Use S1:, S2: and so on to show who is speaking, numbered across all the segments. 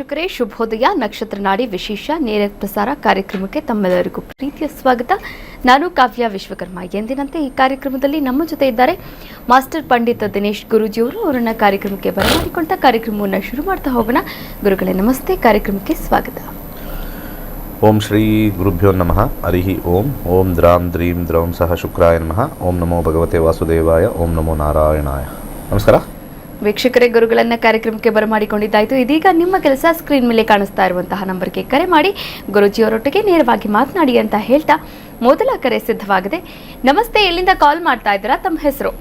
S1: ವೀಕ್ಷಕರೇ, ಶುಭೋದಯ. ನಕ್ಷತ್ರ ನಾಡಿ ವಿಶೇಷ ನೇರ ಪ್ರಸಾರ ಕಾರ್ಯಕ್ರಮಕ್ಕೆ ತಮ್ಮೆಲ್ಲರಿಗೂ ಪ್ರೀತಿಯ ಸ್ವಾಗತ. ನಾನು ಕಾವ್ಯ ವಿಶ್ವಕರ್ಮ. ಎಂದಿನಂತೆ ಈ ಕಾರ್ಯಕ್ರಮದಲ್ಲಿ ನಮ್ಮ ಜೊತೆ ಇದ್ದಾರೆ ಮಾಸ್ಟರ್ ಪಂಡಿತ್ ದಿನೇಶ್ ಗುರೂಜಿಯವರು. ಅವರನ್ನ ಕಾರ್ಯಕ್ರಮಕ್ಕೆ ಬರಮಾಡಿಕೊಂಡ ಕಾರ್ಯಕ್ರಮವನ್ನು ಶುರು ಮಾಡ್ತಾ ಹೋಗೋಣ. ಗುರುಗಳೇ ನಮಸ್ತೆ, ಕಾರ್ಯಕ್ರಮಕ್ಕೆ ಸ್ವಾಗತ.
S2: ಓಂ ಶ್ರೀ ಗುರುಭ್ಯೋ ನಮಃ. ಹರಿ ಓಂ. ಓಂ ದ್ರಾಂ ದ್ರೀಂ ದ್ರೌಂ ಸಹ ಶುಕ್ರಾಯ ನಮಃ. ಓಂ ನಮೋ ಭಗವತೆ ವಾಸುದೇವಾಯ. ಓಂ ನಮೋ ನಾರಾಯಣಾಯ. ನಮಸ್ಕಾರ
S1: ವೀಕ್ಷಕರೇ, ಗುರುಗಳನ್ನ ಕಾರ್ಯಕ್ರಮಕ್ಕೆ ಬರಮಾಡಿಕೊಂಡಿದ್ದಾಯಿತು. ಇದೀಗ ನಿಮ್ಮ ಕೆಲಸ ಸ್ಕ್ರೀನ್ ಮೇಲೆ ಕಾಣಿಸ್ತಾ ಇರುವಂತಹ ನಂಬರ್ಗೆ ಕರೆ ಮಾಡಿ ಗುರೂಜಿಯವರೊಟ್ಟಿಗೆ ನೇರವಾಗಿ ಮಾತನಾಡಿ ಅಂತ ಹೇಳ್ತಾ ಮೊದಲ ಕರೆ ಸಿದ್ಧವಾಗಿದೆ. ನಮಸ್ತೆ, ಎಲ್ಲಿಂದ ಕಾಲ್ ಮಾಡ್ತಾ ಇದ್ದೀರಾ? ತಮ್ಮ ಹೆಸರು?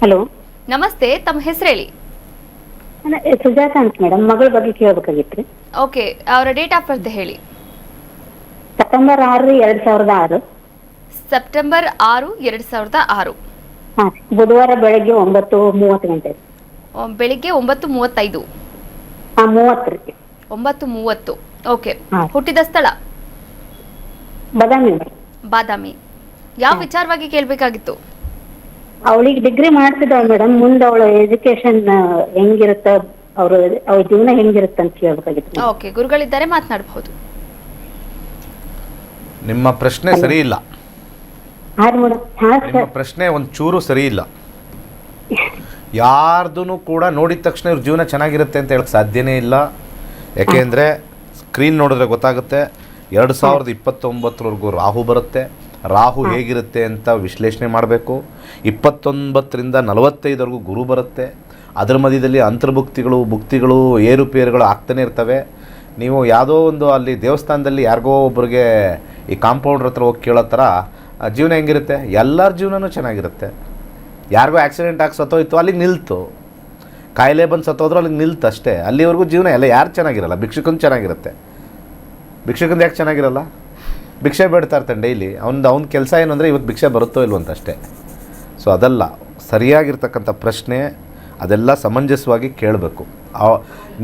S3: ಹಲೋ
S1: ನಮಸ್ತೆ, ತಮ್ಮ ಹೆಸರು ಹೇಳಿ.
S3: ಸುಜಾತ ಅಂತ ಮೇಡಮ್, ಮಗಳ ಬಗ್ಗೆ ಕೇಳಬೇಕಾಗಿತ್ರಿ.
S1: ಓಕೆ, ಅವರ ಡೇಟ್ ಆಫ್ ಬರ್ತ್ ಹೇಳಿ.
S3: ಸೆಪ್ಟೆಂಬರ್ 6, 2006.
S1: ಸೆಪ್ಟೆಂಬರ್ 6, 2006.
S3: ಹಾ, ಬುಧವಾರ ಬೆಳಗ್ಗೆ 9:30 ಗಂಟೆ.
S1: ಬೆಳಿಗ್ಗೆ 9:35.
S3: 30.
S1: 9:30. ಓಕೆ.
S3: ಹಾ.
S1: ಹುಟ್ಟಿದ ಸ್ಥಳ?
S3: ಬದಾಮಿ.
S1: ಬಾದಾಮಿ. ಯಾವ ವಿಚಾರವಾಗಿ ಕೇಳಬೇಕಾಗಿತ್ತು?
S3: ಅವಳಿಗೆ ಡಿಗ್ರಿ ಮಾಡ್ತಿದ್ದಾಳೆ ಮೇಡಮ್, ಮುಂದೆ ಅವಳ ಎಜುಕೇಶನ್ ಹೆಂಗಿರುತ್ತ, ಅವ್ರ ಜೀವನ ಹೆಂಗಿರುತ್ತೆ ಅಂತ ಕೇಳಬೇಕಾಗಿತ್ತು.
S1: ಓಕೆ, ಗುರುಗಳಿದ್ದಾರೆ, ಮಾತನಾಡಬಹುದು.
S2: ನಿಮ್ಮ ಪ್ರಶ್ನೆ ಸರಿ ಇಲ್ಲ. ನಿಮ್ಮ ಪ್ರಶ್ನೆ ಒಂಚೂರು ಸರಿ ಇಲ್ಲ. ಯಾರ್ದು ಕೂಡ ನೋಡಿದ ತಕ್ಷಣ ಇವ್ರ ಜೀವನ ಚೆನ್ನಾಗಿರುತ್ತೆ ಅಂತ ಹೇಳಕ್ಕೆ ಸಾಧ್ಯನೇ ಇಲ್ಲ. ಯಾಕೆಂದರೆ ಸ್ಕ್ರೀನ್ ನೋಡಿದ್ರೆ ಗೊತ್ತಾಗುತ್ತೆ. 2029ವರೆಗೂ ರಾಹು ಬರುತ್ತೆ. ರಾಹು ಹೇಗಿರುತ್ತೆ ಅಂತ ವಿಶ್ಲೇಷಣೆ ಮಾಡಬೇಕು. 29ರಿಂದ 45ವರೆಗೂ ಗುರು ಬರುತ್ತೆ. ಅದರ ಮಧ್ಯದಲ್ಲಿ ಅಂತರ್ಭುಕ್ತಿಗಳು ಏರುಪೇರುಗಳು ಆಗ್ತಾನೆ ಇರ್ತವೆ. ನೀವು ಯಾವುದೋ ಒಂದು ಅಲ್ಲಿ ದೇವಸ್ಥಾನದಲ್ಲಿ ಯಾರಿಗೋ ಒಬ್ಬರಿಗೆ ಈ ಕಾಂಪೌಂಡ್ರ್ ಹತ್ರ ಹೋಗಿ ಕೇಳೋ ಥರ ಜೀವನ ಹೆಂಗಿರುತ್ತೆ, ಎಲ್ಲರ ಜೀವನವೂ ಚೆನ್ನಾಗಿರುತ್ತೆ. ಯಾರಿಗೋ ಆಕ್ಸಿಡೆಂಟ್ ಆಗಿ ಸತ್ತೋಯ್ತು, ಅಲ್ಲಿಗೆ ನಿಲ್ತು. ಕಾಯಿಲೆ ಬಂದು ಸತ್ತೋದ್ರು ಅಲ್ಲಿಗೆ ನಿಲ್ತು ಅಷ್ಟೇ. ಅಲ್ಲಿವರೆಗೂ ಜೀವನ ಎಲ್ಲ ಯಾರು ಚೆನ್ನಾಗಿರಲ್ಲ. ಭಿಕ್ಷುಕಂದು ಚೆನ್ನಾಗಿರುತ್ತೆ. ಭಿಕ್ಷುಕಂದು ಯಾಕೆ ಚೆನ್ನಾಗಿರಲ್ಲ? ಭಿಕ್ಷೆ ಬೇಡ್ತಾ ಇರ್ತಾನೆ ಡೈಲಿ. ಅವ್ನ ಕೆಲಸ ಏನು ಅಂದರೆ ಇವತ್ತು ಭಿಕ್ಷೆ ಬರುತ್ತೋ ಇಲ್ವೋ ಅಂತ ಅಷ್ಟೇ. ಸೊ ಅದಲ್ಲ ಸರಿಯಾಗಿರ್ತಕ್ಕಂಥ ಪ್ರಶ್ನೆ. ಅದೆಲ್ಲ ಸಮಂಜಸವಾಗಿ ಕೇಳಬೇಕು.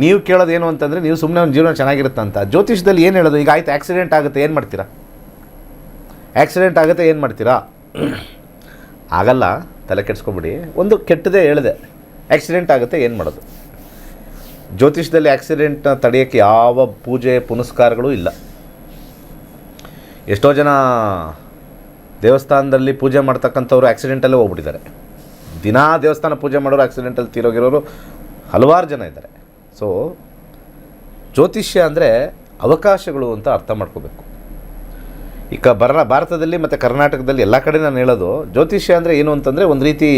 S2: ನೀವು ಕೇಳೋದೇನು ಅಂತಂದರೆ, ನೀವು ಸುಮ್ಮನೆ ಒಂದು ಜೀವನ ಚೆನ್ನಾಗಿರುತ್ತೆ ಅಂತ. ಜ್ಯೋತಿಷದಲ್ಲಿ ಏನು ಹೇಳೋದು? ಈಗ ಆಯ್ತು, ಆಕ್ಸಿಡೆಂಟ್ ಆಗುತ್ತೆ, ಏನು ಮಾಡ್ತೀರಾ? ಆಕ್ಸಿಡೆಂಟ್ ಆಗುತ್ತೆ, ಏನು ಮಾಡ್ತೀರಾ? ಆಗಲ್ಲ, ತಲೆ ಕೆಡಿಸ್ಕೊಬಿಡಿ. ಒಂದು ಕೆಟ್ಟದೇ ಹೇಳಿದೆ, ಆಕ್ಸಿಡೆಂಟ್ ಆಗುತ್ತೆ, ಏನು ಮಾಡೋದು? ಜ್ಯೋತಿಷದಲ್ಲಿ ಆಕ್ಸಿಡೆಂಟ್ನ ತಡೆಯೋಕ್ಕೆ ಯಾವ ಪೂಜೆ ಪುನಸ್ಕಾರಗಳು ಇಲ್ಲ. ಎಷ್ಟೋ ಜನ ದೇವಸ್ಥಾನದಲ್ಲಿ ಪೂಜೆ ಮಾಡ್ತಕ್ಕಂಥವ್ರು ಆಕ್ಸಿಡೆಂಟಲ್ಲೇ ಹೋಗ್ಬಿಟ್ಟಿದ್ದಾರೆ. ದಿನಾ ದೇವಸ್ಥಾನ ಪೂಜೆ ಮಾಡೋರು ಆಕ್ಸಿಡೆಂಟಲ್ಲಿ ತೀರೋಗಿರೋರು ಹಲವಾರು ಜನ ಇದ್ದಾರೆ. ಸೊ ಜ್ಯೋತಿಷ್ಯ ಅಂದರೆ ಅವಕಾಶಗಳು ಅಂತ ಅರ್ಥ ಮಾಡ್ಕೋಬೇಕು. ಈಗ ಭಾರತದಲ್ಲಿ ಮತ್ತು ಕರ್ನಾಟಕದಲ್ಲಿ ಎಲ್ಲ ಕಡೆ ನಾನು ಹೇಳೋದು, ಜ್ಯೋತಿಷ್ಯ ಅಂದರೆ ಏನು ಅಂತಂದರೆ ಒಂದು ರೀತಿ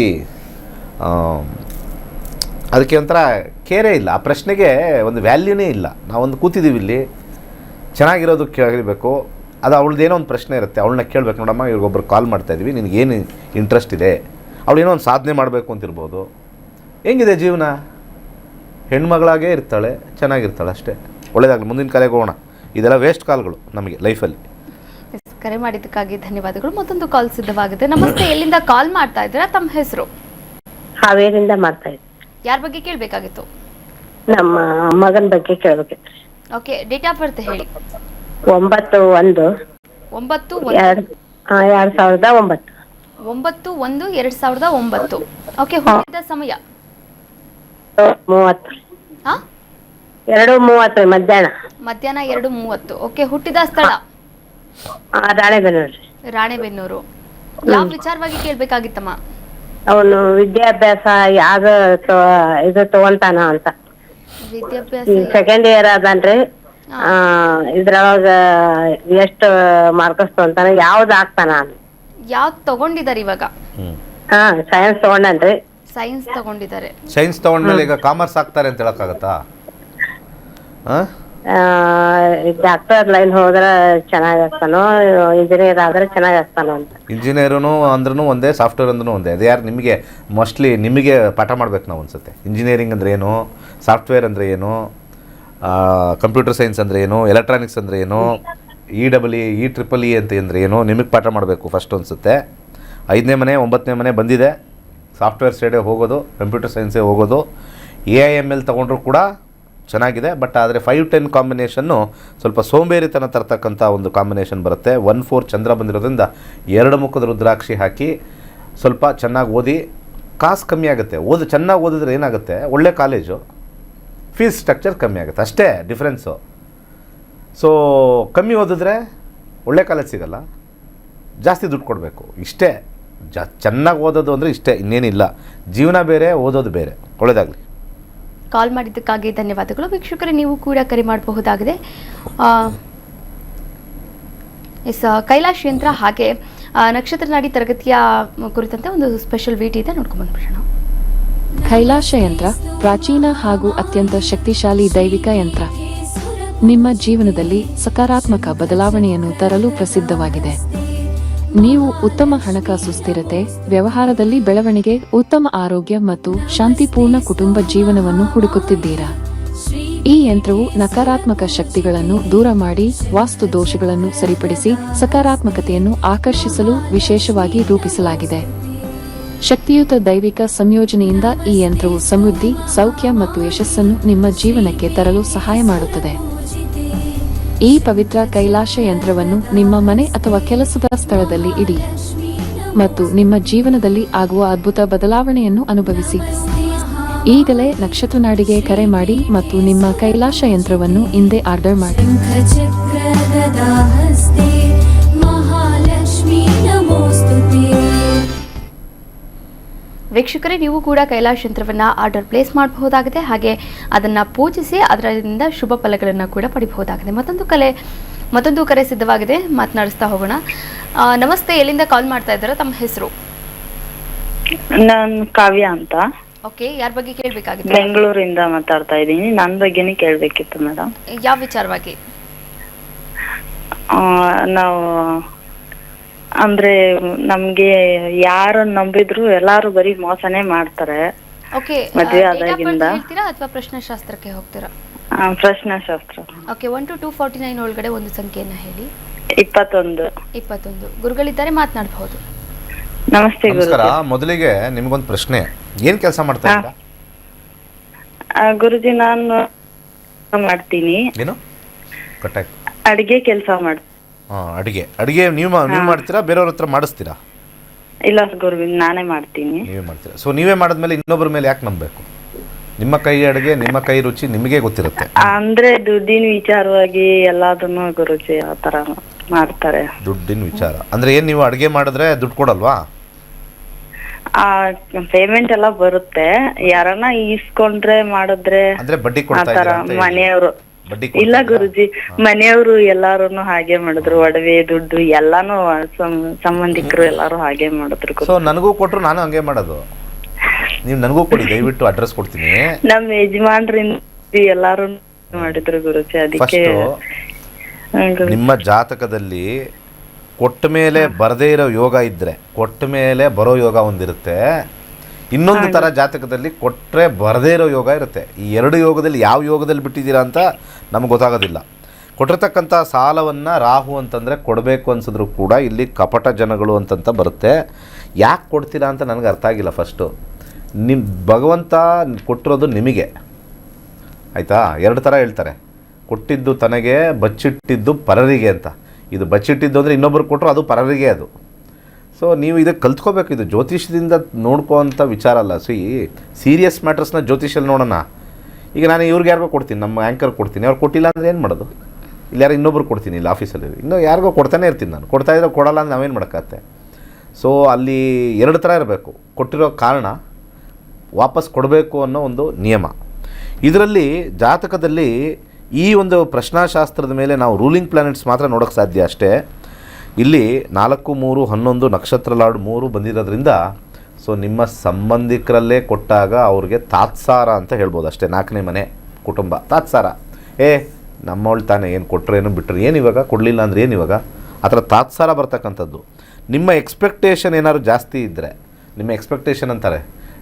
S2: ಅದಕ್ಕೆ ಒಂಥರ ಕೇರೇ ಇಲ್ಲ. ಆ ಪ್ರಶ್ನೆಗೆ ಒಂದು ವ್ಯಾಲ್ಯೂನೇ ಇಲ್ಲ. ನಾವೊಂದು ಕೂತಿದ್ದೀವಿ ಇಲ್ಲಿ, ಚೆನ್ನಾಗಿರೋದು ಕೇಳಬೇಕು. ಅದು ಅವಳದ್ದೇನೋ ಒಂದು ಪ್ರಶ್ನೆ ಇರುತ್ತೆ, ಅವಳನ್ನ ಕೇಳಬೇಕು. ನೋಡಮ್ಮ, ಇವ್ರಿಗೊಬ್ರು ಕಾಲ್ ಮಾಡ್ತಾಯಿದ್ವಿ, ನಿನಗೇನು ಇಂಟ್ರೆಸ್ಟ್ ಇದೆ? ಅವಳೇನೋ ಒಂದು ಸಾಧನೆ ಮಾಡಬೇಕು ಅಂತಿರ್ಬೋದು. ಹೆಂಗಿದೆ ಜೀವನ? ಹೆಣ್ಮಗಳಾಗೇ ಇರ್ತಾಳೆ, ಚೆನ್ನಾಗಿರ್ತಾಳೆ ಅಷ್ಟೇ. ಒಳ್ಳೆಯದಾಗಲಿ. ಮುಂದಿನ ಕರೆಗೆ ಹೋಗೋಣ. ಇದೆಲ್ಲ ವೇಸ್ಟ್ ಕಾಲ್ಗಳು ನಮಗೆ ಲೈಫಲ್ಲಿ.
S1: ಕರೆ ಮಾಡಿದ್ದಕ್ಕಾಗಿ ಧನ್ಯವಾದಗಳು. ಮತ್ತೊಂದು ಕಾಲ್ ಸಿದ್ಧವಾಗಿದೆ. ನಮಸ್ತೆ, ಎಲ್ಲಿಂದ ಕಾಲ್ ಮಾಡ್ತಾ ಇದ್ದೀರಾ? ತಮ್ಮ ಹೆಸರು?
S3: ಹಾವೇರಿಂದ ಮಾಡ್ತಾ ಇದ್ದೆ.
S1: ಯಾರ ಬಗ್ಗೆ ಕೇಳಬೇಕಾಗಿತ್ತು?
S3: ನಮ್ಮ ಮಗನ ಬಗ್ಗೆ ಕೇಳಬೇಕಿತ್ತು.
S1: ಓಕೆ, ಡೇಟ್ ಆಫ್ ಬರ್ತ್ ಹೇಳಿ.
S3: 9/1.
S1: 9/1.
S3: 2009.
S1: 9/1/2009. ಓಕೆ, ಹುಟ್ಟಿದ ಸಮಯ?
S3: 30. 2:30 ಮಧ್ಯಾಹ್ನ
S1: 2:30. ಓಕೆ, ಹುಟ್ಟಿದ ಸ್ಥಳ?
S3: ರಾಣೆಬೆನ್ನೂರು.
S1: ರಾಣೆಬೆನ್ನೂರು. ಯಾವ ವಿಚಾರವಾಗಿ ಕೇಳ್ಬೇಕಾಗಿತ್ತಮ್ಮ?
S3: ಅವನು ವಿದ್ಯಾಭ್ಯಾಸ ಯಾವ್ದ ಇದು ತಗೊಂತಾನ ಅಂತ.
S1: ವಿದ್ಯಾಭ್ಯಾಸ
S3: ಸೆಕೆಂಡ್ ಇಯರ್ ಅದನ್ರಿ. ಇದ್ರೊಳಗ ಎಷ್ಟು ಮಾರ್ಕ್ಸ್ ತಗೊಂತಾನ, ಯಾವ್ದು ಆಗ್ತಾನ?
S1: ಯಾವ್ದು ತಗೊಂಡಿದ್ದಾರೆ ಇವಾಗ?
S3: ಸೈನ್ಸ್ ತಗೊಂಡನ್ರಿ.
S1: ಸೈನ್ಸ್ ತಗೊಂಡಿದ್ದಾರೆ.
S2: ಸೈನ್ಸ್ ತಗೊಂಡ್ಮೇಲೆ ಈಗ ಕಾಮರ್ಸ್ ಆಗ್ತಾರೆ ಅಂತ ಹೇಳಕ್ಕಾಗತ್ತಾ?
S3: ಡಾಕ್ಟರ್ ಲೈನ್ ಹೋದ್ರೆ ಚೆನ್ನಾಗಾಗ್ತಾನೋ, ಇಂಜಿನಿಯರ್ ಆದ್ರೆ ಚೆನ್ನಾಗಾಗ್ತಾನೋ ಅಂತ.
S2: ಇಂಜಿನಿಯರು ಅಂದ್ರೂ ಒಂದೇ, ಸಾಫ್ಟ್ವೇರ್ ಅಂದ್ರೂ ಒಂದೇ. ಅದು ಯಾರು ನಿಮಗೆ ಮೋಸ್ಟ್ಲಿ ನಿಮಗೆ ಪಾಠ ಮಾಡ್ಬೇಕು ನಾವು ಅನ್ಸುತ್ತೆ. ಇಂಜಿನಿಯರಿಂಗ್ ಅಂದರೆ ಏನು, ಸಾಫ್ಟ್ವೇರ್ ಅಂದರೆ ಏನು, ಕಂಪ್ಯೂಟರ್ ಸೈನ್ಸ್ ಅಂದರೆ ಏನು, ಎಲೆಕ್ಟ್ರಾನಿಕ್ಸ್ ಅಂದರೆ ಏನು, EEE ಅಂತ ಅಂದರೆ ಏನು, ನಿಮಗೆ ಪಾಠ ಮಾಡಬೇಕು ಫಸ್ಟ್ ಅನಿಸುತ್ತೆ. 5ನೇ ಮನೆ 9ನೇ ಮನೆ ಬಂದಿದೆ. ಸಾಫ್ಟ್ವೇರ್ ಸೈಡೇ ಹೋಗೋದು, ಕಂಪ್ಯೂಟರ್ ಸೈನ್ಸೇ ಹೋಗೋದು. AIML ತೊಗೊಂಡ್ರೂ ಕೂಡ ಚೆನ್ನಾಗಿದೆ. ಬಟ್ ಆದರೆ 5-10 ಕಾಂಬಿನೇಷನ್ನು ಸ್ವಲ್ಪ ಸೋಂಬೇರಿತನ ತರ್ತಕ್ಕಂಥ ಒಂದು ಕಾಂಬಿನೇಷನ್ ಬರುತ್ತೆ. 1-4 ಚಂದ್ರ ಬಂದಿರೋದ್ರಿಂದ 2 ಮುಖದ ರುದ್ರಾಕ್ಷಿ ಹಾಕಿ ಸ್ವಲ್ಪ ಚೆನ್ನಾಗಿ ಓದಿ. ಕಾಸು ಕಮ್ಮಿ ಆಗುತ್ತೆ. ಚೆನ್ನಾಗಿ ಓದಿದ್ರೆ ಏನಾಗುತ್ತೆ, ಒಳ್ಳೆ ಕಾಲೇಜು, ಫೀಸ್ ಸ್ಟ್ರಕ್ಚರ್ ಕಮ್ಮಿ ಆಗುತ್ತೆ, ಅಷ್ಟೇ ಡಿಫ್ರೆನ್ಸು. ಸೊ ಕಮ್ಮಿ ಓದಿದ್ರೆ ಒಳ್ಳೆ ಕಾಲೇಜ್ ಸಿಗಲ್ಲ, ಜಾಸ್ತಿ ದುಡ್ಡು ಕೊಡಬೇಕು, ಇಷ್ಟೇ. ಚೆನ್ನಾಗಿ ಓದೋದು ಅಂದರೆ ಇಷ್ಟೇ, ಇನ್ನೇನಿಲ್ಲ. ಜೀವನ ಬೇರೆ, ಓದೋದು ಬೇರೆ. ಒಳ್ಳೆಯದಾಗಲಿ.
S1: ಕಾಲ್ ಮಾಡಿದ್ದಕ್ಕಾಗಿ ಧನ್ಯವಾದಗಳು. ವೀಕ್ಷಕರೇ, ನೀವು ಕೂಡ ಕರೆ ಮಾಡಬಹುದಾಗಿದೆ. ಎಸ್, ಕೈಲಾಶ್ ಯಂತ್ರ ಹಾಗೆ ನಕ್ಷತ್ರ ನಾಡಿ ತರಗತಿಯ ಕುರಿತಂತೆ ಒಂದು ಸ್ಪೆಷಲ್ ವಿಡಿಯೋ ಇದೆ, ನೋಡ್ಕೊಂಡು ಬಂದ್ಬಿಡೋಣ.
S4: ಕೈಲಾಶ ಯಂತ್ರ ಪ್ರಾಚೀನ ಹಾಗೂ ಅತ್ಯಂತ ಶಕ್ತಿಶಾಲಿ ದೈವಿಕ ಯಂತ್ರ. ನಿಮ್ಮ ಜೀವನದಲ್ಲಿ ಸಕಾರಾತ್ಮಕ ಬದಲಾವಣೆಯನ್ನು ತರಲು ಪ್ರಸಿದ್ಧವಾಗಿದೆ. ನೀವು ಉತ್ತಮ ಹಣಕಾಸು ಸ್ಥಿರತೆ, ವ್ಯವಹಾರದಲ್ಲಿ ಬೆಳವಣಿಗೆ, ಉತ್ತಮ ಆರೋಗ್ಯ ಮತ್ತು ಶಾಂತಿಪೂರ್ಣ ಕುಟುಂಬ ಜೀವನವನ್ನು ಹುಡುಕುತ್ತಿದ್ದೀರಾ? ಈ ಯಂತ್ರವು ನಕಾರಾತ್ಮಕ ಶಕ್ತಿಗಳನ್ನು ದೂರ ಮಾಡಿ, ವಾಸ್ತು ದೋಷಗಳನ್ನು ಸರಿಪಡಿಸಿ, ಸಕಾರಾತ್ಮಕತೆಯನ್ನು ಆಕರ್ಷಿಸಲು ವಿಶೇಷವಾಗಿ ರೂಪಿಸಲಾಗಿದೆ. ಶಕ್ತಿಯುತ ದೈವಿಕ ಸಂಯೋಜನೆಯಿಂದ ಈ ಯಂತ್ರವು ಸಮೃದ್ಧಿ, ಸೌಖ್ಯ ಮತ್ತು ಯಶಸ್ಸನ್ನು ನಿಮ್ಮ ಜೀವನಕ್ಕೆ ತರಲು ಸಹಾಯ ಮಾಡುತ್ತದೆ. ಈ ಪವಿತ್ರ ಕೈಲಾಶ ಯಂತ್ರವನ್ನು ನಿಮ್ಮ ಮನೆ ಅಥವಾ ಕೆಲಸದ ಸ್ಥಳದಲ್ಲಿ ಇಡಿ ಮತ್ತು ನಿಮ್ಮ ಜೀವನದಲ್ಲಿ ಆಗುವ ಅದ್ಭುತ ಬದಲಾವಣೆಯನ್ನು ಅನುಭವಿಸಿ. ಈಗಲೇ ನಕ್ಷತ್ರ ನಾಡಿಗೆ ಕರೆ ಮಾಡಿ ಮತ್ತು ನಿಮ್ಮ ಕೈಲಾಶ ಯಂತ್ರವನ್ನು ಇಂದೇ ಆರ್ಡರ್ ಮಾಡಿ.
S1: ವೀಕ್ಷಕರೇ, ನೀವು ಕೂಡ ಕೈಲಾಶ್ ಯಂತ್ರವನ್ನು ಆರ್ಡರ್ ಪ್ಲೇಸ್ ಮಾಡಬಹುದಾಗಿದೆ. ಹಾಗೆ ಅದನ್ನು ಪೂಜಿಸಿ ಅದರಿಂದ ಶುಭ ಫಲಗಳನ್ನು ಕೂಡ ಪಡಿಬಹುದಾಗಿದೆ. ಮತ್ತೊಂದು ಕರೆ ಸಿದ್ಧವಾಗಿದೆ, ಮಾತನಾಡಿಸ್ತಾ ಹೋಗೋಣ. ನಮಸ್ತೆ, ಎಲ್ಲಿಂದ ಕಾಲ್ ಮಾಡ್ತಾ ಇದ್ದೀರಾ? ತಮ್ಮ ಹೆಸರು?
S5: ನಾನ್ ಕಾವ್ಯ ಅಂತ.
S1: ಓಕೆ, ಯಾರ ಬಗ್ಗೆ ಕೇಳಬೇಕಾಗಿದೆ?
S5: ಬೆಂಗಳೂರಿಂದ ಮಾತಾಡ್ತಾ ಇದ್ದೀನಿ. ನನ್ನ ಬಗ್ಗೆನೇ ಕೇಳಬೇಕಿತ್ತು ಮೇಡಮ್.
S1: ಯಾವ ವಿಚಾರವಾಗಿ?
S5: ನಾವು ಅಂದ್ರೆ ನಮ್ಗೆ ಯಾರನ್ನ ನಂಬಿದ್ರು ಎಲ್ಲಾರು ಬರೀ ಮೋಸನೇ ಮಾಡ್ತಾರೆ.
S1: ಓಕೆ,
S5: ಮದ್ವೆ ಆದಾಗಿಂದ.
S1: ಹೇಳ್ತೀರಾ ಅಥವಾ ಪ್ರಶ್ನೆಶಾಸ್ತ್ರಕ್ಕೆ ಹೋಗ್ತೀರಾ?
S5: ಪ್ರಶ್ನೆಶಾಸ್ತ್ರ.
S1: ಓಕೆ, 1 to 249 ಒಳಗಡೆ ಒಂದು ಸಂಖ್ಯೆಯನ್ನ ಹೇಳಿ.
S5: 21.
S1: ಗುರುಗಳಿದ್ದಾರೆ, ಮಾತನಾಡಬಹುದು.
S5: ನಮಸ್ತೆ
S2: ನಮಸ್ಕಾರ.
S5: ಗುರುಜಿ.
S2: ಮೊದಲಿಗೆ ನಿಮಗೊಂದು ಪ್ರಶ್ನೆ, ಏನು ಕೆಲಸ ಮಾಡ್ತಾ ಇದ್ದೀರಾ?
S5: ಗುರುಜಿ, ನಾನು ಮಾಡ್ತೀನಿ.
S2: ಏನು ಕಟ್ಟಾಗಿ?
S5: ಅಡಿಗೆ ಕೆಲಸ ಮಾಡ್ತೀನಿ.
S2: ಅಡಿಗೆ ನೀವು ಮಾಡ್ತೀರಾ, ಬೇರೆಯವ್ರ ಹತ್ರ ಮಾಡಿಸ್ತೀರಾ?
S5: ಇಲ್ಲ ಗುರುಜಿ, ನಾನೇ ಮಾಡ್ತೀನಿ.
S2: ನೀವೇ ಮಾಡ್ತೀರಾ. ಸೊ ನೀವೇ ಮಾಡಿದ್ಮೇಲೆ ಇನ್ನೊಬ್ಬರ ಮೇಲೆ ಯಾಕೆ ನಂಬಬೇಕು? ನಿಮ್ಮ ಕೈ ಅಡುಗೆ, ನಿಮ್ಮ ಕೈ ರುಚಿ ನಿಮಗೆ ಗೊತ್ತಿರುತ್ತೆ.
S5: ಅಂದ್ರೆ ದುಡ್ಡಿನ ವಿಚಾರವಾಗಿ ಎಲ್ಲದನ್ನು ಗುರುಜಿ ಆ ತರ ಮಾಡ್ತಾರೆ.
S2: ದುಡ್ಡಿನ ವಿಚಾರ ಅಂದ್ರೆ ಏನ್? ನೀವು ಅಡುಗೆ ಮಾಡಿದ್ರೆ ದುಡ್ಡು ಕೊಡಲ್ವಾ?
S5: ಪೇಮೆಂಟ್ ಎಲ್ಲ ಬರುತ್ತೆ, ಯಾರನ್ನ ಈಸ್ಕೊಂಡ್ರೆ ಮಾಡಿದ್ರೆ
S2: ಅಂದ್ರೆ ಬಡ್ಡಿ ಕೊಡ್ತಾ
S5: ಆತರ
S2: ಇದ್ದೀರಾ ಅಂತ ಹೇಳಿ.
S5: ಮನೆಯವರು.
S2: ಬಡ್ಡಿ
S5: ಇಲ್ಲ ಗುರುಜಿ, ಮನೆಯವರು ಎಲ್ಲಾರು ಹಾಗೆ ಮಾಡಿದ್ರು, ಒಡವೆ ದುಡ್ಡು ಎಲ್ಲಾನು ಸಂಬಂಧಿಕರು ಎಲ್ಲಾರು ಹಾಗೆ ಮಾಡಿದ್ರು.
S2: ಸೊ ನನಗೂ ಕೊಟ್ರು ನಾನು ಹಂಗೆ ಮಾಡೋದು. ನೀವು ನನಗೂ ಕೊಡಿ, ದಯವಿಟ್ಟು ಅಡ್ರೆಸ್ ಕೊಡ್ತೀನಿ.
S5: ನಮ್ ಯಜಮಾನ್ರಿಂದ ಎಲ್ಲಾರು ಮಾಡಿದ್ರು ಗುರುಜಿ. ಅದಕ್ಕೆ
S2: ನಿಮ್ಮ ಜಾತಕದಲ್ಲಿ ಕೊಟ್ಟ ಮೇಲೆ ಬರದೇ ಇರೋ ಯೋಗ ಇದ್ರೆ, ಕೊಟ್ಟ ಮೇಲೆ ಬರೋ ಯೋಗ ಒಂದಿರುತ್ತೆ. ಇನ್ನೊಂದು ಥರ ಜಾತಕದಲ್ಲಿ ಕೊಟ್ಟರೆ ಬರದೇ ಇರೋ ಯೋಗ ಇರುತ್ತೆ. ಈ ಎರಡು ಯೋಗದಲ್ಲಿ ಯಾವ ಯೋಗದಲ್ಲಿ ಬಿಟ್ಟಿದ್ದೀರಾ ಅಂತ ನಮ್ಗೆ ಗೊತ್ತಾಗೋದಿಲ್ಲ. ಕೊಟ್ಟಿರ್ತಕ್ಕಂಥ ಸಾಲವನ್ನು ರಾಹು ಅಂತಂದರೆ ಕೊಡಬೇಕು ಅನ್ಸಿದ್ರು ಕೂಡ ಇಲ್ಲಿ ಕಪಟ ಜನಗಳು ಅಂತಂತ ಬರುತ್ತೆ. ಯಾಕೆ ಕೊಡ್ತೀರಾ ಅಂತ ನನಗೆ ಅರ್ಥ ಆಗಿಲ್ಲ. ಫಸ್ಟು ನಿಮ್ಮ ಭಗವಂತ ಕೊಟ್ಟಿರೋದು ನಿಮಗೆ, ಆಯಿತಾ? ಎರಡು ಥರ ಹೇಳ್ತಾರೆ, ಕೊಟ್ಟಿದ್ದು ತನಗೆ, ಬಚ್ಚಿಟ್ಟಿದ್ದು ಪರರಿಗೆ ಅಂತ. ಇದು ಬಚ್ಚಿಟ್ಟಿದ್ದು ಅಂದರೆ ಇನ್ನೊಬ್ಬರು ಕೊಟ್ಟರು, ಅದು ಪರರಿಗೆ ಅದು. ಸೊ ನೀವು ಇದಕ್ಕೆ ಕಲ್ತ್ಕೋಬೇಕು. ಇದು ಜ್ಯೋತಿಷ್ಯದಿಂದ ನೋಡ್ಕೋವಂಥ ವಿಚಾರ ಅಲ್ಲ. ಸೀರಿಯಸ್ ಮ್ಯಾಟರ್ಸ್ನ ಜ್ಯೋತಿಷಲ್ಲಿ ನೋಡೋಣ. ಈಗ ನಾನು ಇವ್ರಿಗೆ ಯಾರಿಗೋ ಕೊಡ್ತೀನಿ, ನಮ್ಮ ಆ್ಯಂಕರ್ ಕೊಡ್ತೀನಿ, ಅವ್ರು ಕೊಟ್ಟಿಲ್ಲ ಅಂದರೆ ಏನು ಮಾಡೋದು? ಇಲ್ಲಿ ಯಾರು ಇನ್ನೊಬ್ರು ಕೊಡ್ತೀನಿ, ಇಲ್ಲಿ ಆಫೀಸಲ್ಲಿ ಇನ್ನೂ ಯಾರಿಗೋ ಕೊಡ್ತಾನೆ ಇರ್ತೀನಿ ನಾನು. ಕೊಡ್ತಾಯಿದ್ರೆ ಕೊಡಲ್ಲ ಅಂದರೆ ನಾವೇನು ಮಾಡೋಕ್ಕತ್ತೆ? ಸೊ ಅಲ್ಲಿ ಎರಡು ಥರ ಇರಬೇಕು. ಕೊಟ್ಟಿರೋ ಕಾರಣ ವಾಪಸ್ ಕೊಡಬೇಕು ಅನ್ನೋ ಒಂದು ನಿಯಮ. ಇದರಲ್ಲಿ ಜಾತಕದಲ್ಲಿ ಈ ಒಂದು ಪ್ರಶ್ನಾಶಾಸ್ತ್ರದ ಮೇಲೆ ನಾವು ರೂಲಿಂಗ್ ಪ್ಲಾನೆಟ್ಸ್ ಮಾತ್ರ ನೋಡೋಕ್ಕೆ ಸಾಧ್ಯ ಅಷ್ಟೇ. ಇಲ್ಲಿ 4, 3, 11 ನಕ್ಷತ್ರ ಲಾರ್ಡ್ 3 ಬಂದಿರೋದ್ರಿಂದ ಸೊ ನಿಮ್ಮ ಸಂಬಂಧಿಕರಲ್ಲೇ ಕೊಟ್ಟಾಗ ಅವ್ರಿಗೆ ತಾತ್ಸಾರ ಅಂತ ಹೇಳ್ಬೋದು ಅಷ್ಟೇ. 4ನೇ ಮನೆ ಕುಟುಂಬ ತಾತ್ಸಾರ. ನಮ್ಮವಳು ತಾನೇ, ಏನು ಕೊಟ್ಟರೆ ಏನು ಬಿಟ್ಟರೆ ಏನು, ಇವಾಗ ಕೊಡಲಿಲ್ಲ ಅಂದರೆ ಏನು, ಇವಾಗ ಆ ಥರ ತಾತ್ಸಾರ ಬರ್ತಕ್ಕಂಥದ್ದು. ನಿಮ್ಮ ಎಕ್ಸ್ಪೆಕ್ಟೇಷನ್ ಏನಾದ್ರು ಜಾಸ್ತಿ ಇದ್ದರೆ, ನಿಮ್ಮ ಎಕ್ಸ್ಪೆಕ್ಟೇಷನ್ ಅಂತಾರೆ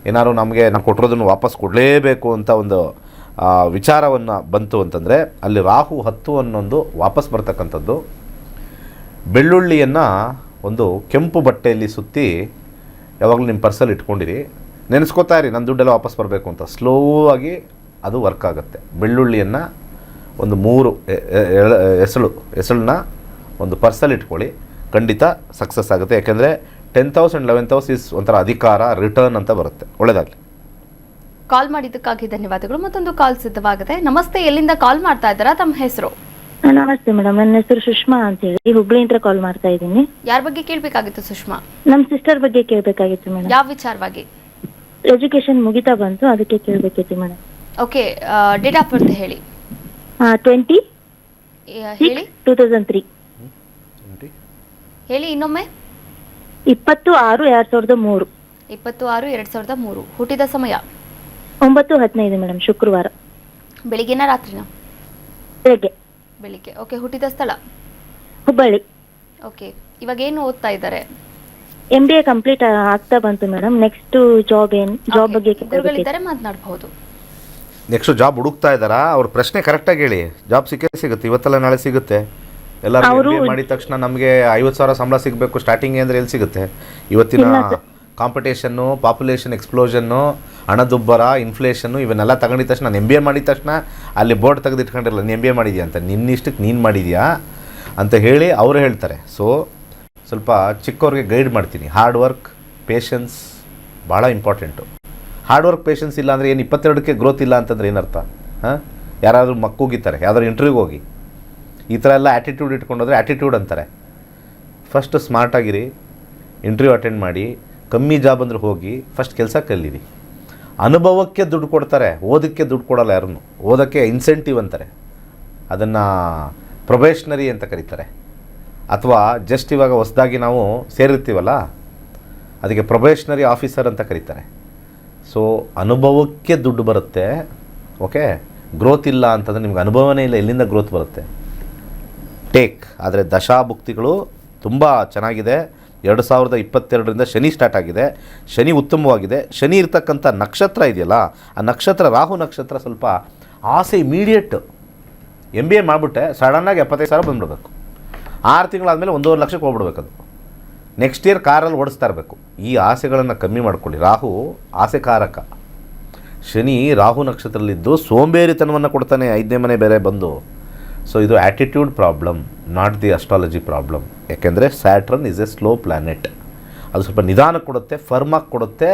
S2: ಏನಾದ್ರು ನಮಗೆ ನಾವು ಕೊಟ್ಟಿರೋದನ್ನು ವಾಪಸ್ ಕೊಡಲೇಬೇಕು ಅಂತ ಒಂದು ವಿಚಾರವನ್ನು ಬಂತು ಅಂತಂದರೆ, ಅಲ್ಲಿ ರಾಹು 10 ಅನ್ನೊಂದು ವಾಪಸ್ ಬರ್ತಕ್ಕಂಥದ್ದು. ಬೆಳ್ಳುಳ್ಳಿಯನ್ನು ಒಂದು ಕೆಂಪು ಬಟ್ಟೆಯಲ್ಲಿ ಸುತ್ತಿ ಯಾವಾಗಲೂ ನಿಮ್ಮ ಪರ್ಸಲ್ಲಿ ಇಟ್ಕೊಂಡಿರಿ. ನೆನೆಸ್ಕೋತಾ ಇರಿ, ನನ್ನ ದುಡ್ಡೆಲ್ಲ ವಾಪಸ್ ಬರಬೇಕು ಅಂತ. ಸ್ಲೋ ಆಗಿ ಅದು ವರ್ಕ್ ಆಗುತ್ತೆ. ಬೆಳ್ಳುಳ್ಳಿಯನ್ನು ಒಂದು 3 ಎಸಳನ್ನ ಒಂದು ಪರ್ಸಲ್ಲಿ ಇಟ್ಕೊಳ್ಳಿ, ಖಂಡಿತ ಸಕ್ಸಸ್ ಆಗುತ್ತೆ. ಯಾಕೆಂದರೆ 10th house and 11th house is ಒಂಥರ ಅಧಿಕಾರ, ರಿಟರ್ನ್ ಅಂತ ಬರುತ್ತೆ. ಒಳ್ಳೆಯದಾಗಲಿ.
S1: ಕಾಲ್ ಮಾಡಿದ್ದಕ್ಕಾಗಿ ಧನ್ಯವಾದಗಳು. ಮತ್ತೊಂದು ಕಾಲ್ ಸಿದ್ಧವಾಗಿದೆ. ನಮಸ್ತೆ, ಎಲ್ಲಿಂದ ಕಾಲ್ ಮಾಡ್ತಾ ಇದ್ದಾರಾ? ತಮ್ಮ ಹೆಸರು?
S6: ನಮಸ್ತೆ ಮೇಡಮ್, ನನ್ನ ಹೆಸರು ಸುಷ್ಮಾ ಅಂತ ಹೇಳಿ ಹುಬ್ಳಿಯಿಂದ ಕಾಲ್ ಮಾಡ್ತಾ ಇದ್ದೀನಿ.
S1: ಯಾರ ಬಗ್ಗೆ ಕೇಳಬೇಕಾಗಿತ್ತು ಸುಷ್ಮಾ?
S6: ನಮ್ಮ ಸಿಸ್ಟರ್ ಬಗ್ಗೆ ಕೇಳಬೇಕಾಗಿತ್ತು ಮೇಡಮ್.
S1: ಯಾವ ವಿಚಾರವಾಗಿ?
S6: ಎಜುಕೇಶನ್ ಮುಗಿತಾ ಬಂತು, ಅದಕ್ಕೆ ಕೇಳಬೇಕಿತ್ತು madam.
S1: Okay, date of birth ಹೇಳಿ.
S6: 20
S1: ಹೇಳಿ
S6: 2003.
S1: ಹೇಳಿ ಇನ್ನೊಮ್ಮೆ.
S6: 26/2003.
S1: 26/2003. ಹುಟ್ಟಿದ ಸಮಯ?
S6: 9:15 ಮೇಡಮ್, ಶುಕ್ರವಾರ
S1: ಬೆಳಿಗ್ಗೆನ ರಾತ್ರಿನ?
S6: ಬೆಳಗ್ಗೆ.
S1: ಬೆಳಿಗ್ಗೆ. ಓಕೆ, ಹುಟ್ಟಿದ ಸ್ಥಳ?
S6: ಹುಬ್ಬಳ್ಳಿ.
S1: ಓಕೆ, ಇವಾಗ ಏನು ಓದ್ತಾ ಇದ್ದಾರೆ?
S6: MBA ಕಂಪ್ಲೀಟ್ ಆಗ್ತಾ ಬಂತು ಮೇಡಮ್. ನೆಕ್ಸ್ಟ್ ಜಾಬ್ ಬಗ್ಗೆ
S1: ಗುರುಗಳಿದ್ದಾರೆ, ಮಾತನಾಡಬಹುದು.
S2: ನೆಕ್ಸ್ಟ್ ಜಾಬ್ ಹುಡುಕ್ತಾ ಇದ್ದಾರಾ? ಅವ್ರ ಪ್ರಶ್ನೆ ಕರೆಕ್ಟಾಗಿ ಹೇಳಿ. ಜಾಬ್ ಸಿಗುತ್ತೆ, ಇವತ್ತೆಲ್ಲ ನಾಳೆ ಸಿಗುತ್ತೆ. ಎಲ್ಲರೂ ಮಾಡಿದ ತಕ್ಷಣ ನಮಗೆ 50,000 ಸಂಬಳ ಸಿಗಬೇಕು ಸ್ಟಾರ್ಟಿಂಗ್ ಅಂದರೆ ಎಲ್ಲಿ ಸಿಗುತ್ತೆ? ಇವತ್ತಿನ ಕಾಂಪಿಟೇಷನ್ನು, ಪಾಪ್ಯುಲೇಷನ್ ಎಕ್ಸ್ಪ್ಲೋಷನ್ನು, ಹಣದುಬ್ಬರ, ಇನ್ಫ್ಲೇಷನ್ನು ಇವನ್ನೆಲ್ಲ ತಗೊಂಡಿದ ತಕ್ಷಣ ನಾನು MBA ಮಾಡಿದ ತಕ್ಷಣ ಅಲ್ಲಿ ಬೋರ್ಡ್ ತೆಗೆದು ಇಟ್ಕೊಂಡಿರಲ್ಲ ನೀನು MBA ಮಾಡಿದ್ಯಾ ಅಂತ, ನಿನ್ನಿಷ್ಟಕ್ಕೆ ನೀನು ಮಾಡಿದ್ಯಾ ಅಂತ ಹೇಳಿ ಅವರು ಹೇಳ್ತಾರೆ. ಸೊ ಸ್ವಲ್ಪ ಚಿಕ್ಕವ್ರಿಗೆ ಗೈಡ್ ಮಾಡ್ತೀನಿ. ಹಾರ್ಡ್ ವರ್ಕ್, ಪೇಷನ್ಸ್ ಭಾಳ ಇಂಪಾರ್ಟೆಂಟು. ಹಾರ್ಡ್ ವರ್ಕ್, ಪೇಷನ್ಸ್ ಇಲ್ಲ ಅಂದರೆ ಏನು 22ಕ್ಕೆ ಗ್ರೋತ್ ಇಲ್ಲ ಅಂತಂದ್ರೆ ಏನರ್ಥ? ಹಾಂ, ಯಾರಾದರೂ ಮಕ್ಕೂಗಿತಾರೆ, ಯಾವ್ದಾದ್ರು ಇಂಟರ್ವ್ಯೂಗೆ ಹೋಗಿ ಈ ಥರ ಎಲ್ಲ ಆ್ಯಟಿಟ್ಯೂಡ್ ಇಟ್ಕೊಂಡೋದ್ರೆ ಆ್ಯಟಿಟ್ಯೂಡ್ ಅಂತಾರೆ. ಫಸ್ಟ್ ಸ್ಮಾರ್ಟಾಗಿರಿ, ಇಂಟರ್ವ್ಯೂ ಅಟೆಂಡ್ ಮಾಡಿ, ಕಮ್ಮಿ ಜಾಬ್ ಅಂದ್ರೆ ಹೋಗಿ ಫಸ್ಟ್ ಕೆಲಸ ಕಲೀರಿ. ಅನುಭವಕ್ಕೆ ದುಡ್ಡು ಕೊಡ್ತಾರೆ, ಓದಕ್ಕೆ ದುಡ್ಡು ಕೊಡೋಲ್ಲ ಯಾರನ್ನು. ಓದೋಕ್ಕೆ ಇನ್ಸೆಂಟಿವ್ ಅಂತಾರೆ, ಅದನ್ನು ಪ್ರೊಬೇಷನರಿ ಅಂತ ಕರೀತಾರೆ. ಅಥವಾ ಜಸ್ಟ್ ಇವಾಗ ಹೊಸದಾಗಿ ನಾವು ಸೇರಿರ್ತೀವಲ್ಲ ಅದಕ್ಕೆ ಪ್ರೊಬೇಷನರಿ ಆಫೀಸರ್ ಅಂತ ಕರೀತಾರೆ. ಸೊ ಅನುಭವಕ್ಕೆ ದುಡ್ಡು ಬರುತ್ತೆ. ಓಕೆ, ಗ್ರೋತ್ ಇಲ್ಲ ಅಂತಂದರೆ ನಿಮ್ಗೆ ಅನುಭವನೇ ಇಲ್ಲ, ಎಲ್ಲಿಂದ ಗ್ರೋತ್ ಬರುತ್ತೆ? ಟೇಕ್. ಆದರೆ ದಶಾಭುಕ್ತಿಗಳು ತುಂಬ ಚೆನ್ನಾಗಿದೆ. 2022ರಿಂದ ಶನಿ ಸ್ಟಾರ್ಟ್ ಆಗಿದೆ. ಶನಿ ಉತ್ತಮವಾಗಿದೆ. ಶನಿ ಇರ್ತಕ್ಕಂಥ ನಕ್ಷತ್ರ ಇದೆಯಲ್ಲ, ಆ ನಕ್ಷತ್ರ ರಾಹು ನಕ್ಷತ್ರ. ಸ್ವಲ್ಪ ಆಸೆ ಇಮಿಡಿಯೇಟ್. MBA ಮಾಡಿಬಿಟ್ಟೆ ಸಡನ್ನಾಗಿ 75,000 ಬಂದುಬಿಡ್ಬೇಕು. 6 ತಿಂಗಳಾದಮೇಲೆ 1.5 ಲಕ್ಷಕ್ಕೆ ಹೋಗ್ಬಿಡ್ಬೇಕು. ಅದು ನೆಕ್ಸ್ಟ್ ಇಯರ್ ಕಾರಲ್ಲಿ ಓಡಿಸ್ತಾ ಇರಬೇಕು. ಈ ಆಸೆಗಳನ್ನು ಕಮ್ಮಿ ಮಾಡ್ಕೊಳ್ಳಿ. ರಾಹು ಆಸೆಕಾರಕ. ಶನಿ ರಾಹು ನಕ್ಷತ್ರದಲ್ಲಿದ್ದು ಸೋಂಬೇರಿತನವನ್ನು ಕೊಡ್ತಾನೆ, 5ನೇ ಮನೆ ಬೇರೆ ಬಂದು. ಸೊ ಇದು attitude problem, not the astrology problem. ಯಾಕೆಂದರೆ Saturn is a slow planet. ಅದು ಸ್ವಲ್ಪ ನಿಧಾನ ಕೊಡುತ್ತೆ, ಫರ್ಮಾಗಿ ಕೊಡುತ್ತೆ,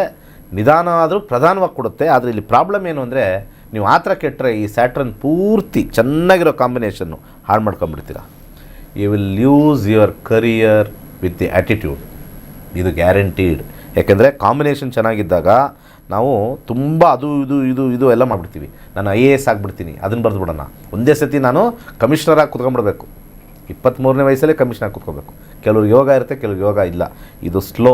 S2: ನಿಧಾನ ಆದರೂ ಪ್ರಧಾನವಾಗಿ ಕೊಡುತ್ತೆ. ಆದರೆ ಇಲ್ಲಿ ಪ್ರಾಬ್ಲಮ್ ಏನು ಅಂದರೆ, ನೀವು ಆ ಥರ ಕೆಟ್ಟರೆ ಈ ಸ್ಯಾಟ್ರನ್ ಪೂರ್ತಿ ಚೆನ್ನಾಗಿರೋ ಕಾಂಬಿನೇಷನ್ನು ಹಾಳು ಮಾಡ್ಕೊಂಬಿಡ್ತೀರ. You will use your career with the attitude. ಇದು ಗ್ಯಾರಂಟೀಡ್. ಯಾಕೆಂದರೆ ಕಾಂಬಿನೇಷನ್ ಚೆನ್ನಾಗಿದ್ದಾಗ ನಾವು ತುಂಬ ಅದು ಇದು ಇದು ಇದು ಎಲ್ಲ ಮಾಡಿಬಿಡ್ತೀವಿ. ನಾನು IAS ಆಗಿಬಿಡ್ತೀನಿ, ಅದನ್ನು ಬರೆದು ಬಿಡೋಣ. ಒಂದೇ ಸತಿ ನಾನು ಕಮಿಷನರಾಗಿ ಕುತ್ಕೊಂಡ್ಬಿಡ್ಬೇಕು. 23ನೇ ವಯಸ್ಸಲ್ಲೇ ಕಮಿಷನರಾಗಿ ಕುತ್ಕೋಬೇಕು. ಕೆಲವ್ರಿಗೆ ಯೋಗ ಇರುತ್ತೆ, ಕೆಲವ್ರಿಗೆ ಯೋಗ ಇಲ್ಲ. ಇದು slow.